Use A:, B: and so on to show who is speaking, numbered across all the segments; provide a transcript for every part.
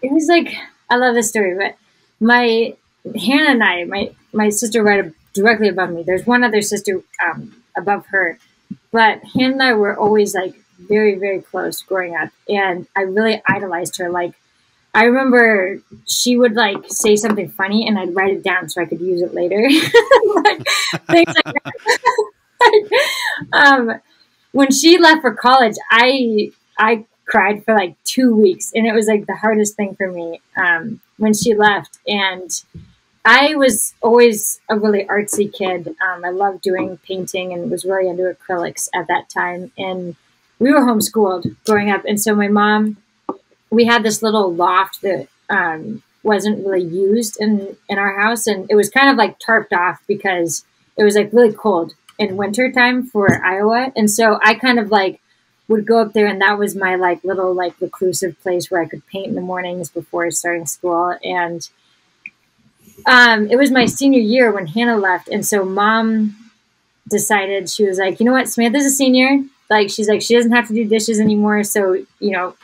A: it was like, I love this story, but my Hannah and I, my sister right directly above me. There's one other sister above her, but Hannah and I were always like very, very close growing up, and I really idolized her. Like, I remember she would like say something funny, and I'd write it down so I could use it later, like things like that. When she left for college, I cried for like 2 weeks, and it was like the hardest thing for me when she left. And I was always a really artsy kid. I loved doing painting and was really into acrylics at that time. And we were homeschooled growing up, and so my mom, we had this little loft that wasn't really used in our house, and it was kind of like tarped off because it was like really cold in winter time for Iowa. And so I kind of like would go up there, and that was my like little like reclusive place where I could paint in the mornings before starting school. And it was my senior year when Hannah left, and so mom decided, she was like, you know what, Samantha's a senior. Like, she's like, she doesn't have to do dishes anymore. So, you know,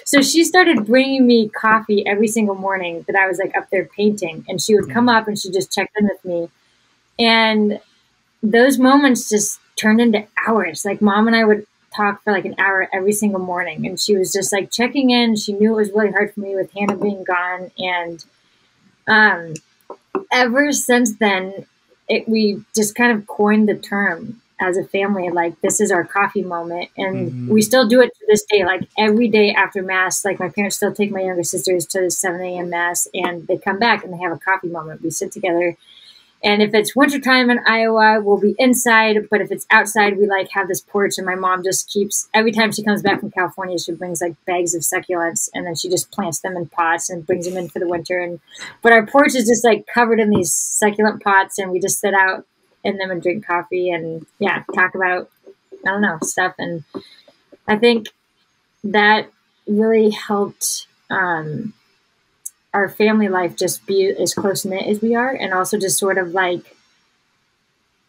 A: so she started bringing me coffee every single morning that I was like up there painting, and she would come up and she just checked in with me. And those moments just turned into hours. Like, mom and I would talk for like an hour every single morning, and she was just like checking in. She knew it was really hard for me with Hannah being gone. And ever since then, we just kind of coined the term as a family, like, this is our coffee moment. And we still do it to this day. Like, every day after mass, like, my parents still take my younger sisters to the 7 a.m. mass, and they come back and they have a coffee moment. We sit together, and if it's wintertime in Iowa, we'll be inside. But if it's outside, we like have this porch, and my mom just keeps, every time she comes back from California, she brings like bags of succulents, and then she just plants them in pots and brings them in for the winter. But our porch is just like covered in these succulent pots, and we just sit out in them and drink coffee and talk about, I don't know, stuff. And I think that really helped our family life just be as close knit as we are. And also just sort of like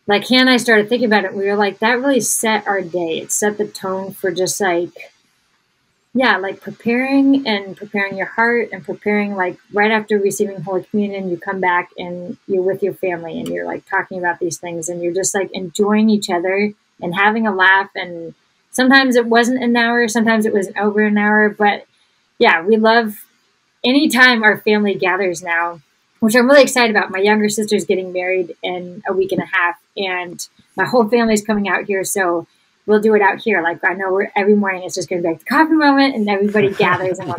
A: Hannah and I started thinking about it. We were like, that really set our day. It set the tone for just like, like preparing your heart, and preparing, like, right after receiving Holy Communion, you come back and you're with your family and you're like talking about these things, and you're just like enjoying each other and having a laugh. And sometimes it wasn't an hour, sometimes it was over an hour, but we love anytime our family gathers now, which I'm really excited about. My younger sister's getting married in a week and a half, and my whole family's coming out here. So we'll do it out here. Like, I know every morning it's just going to be like the coffee moment, and everybody gathers. And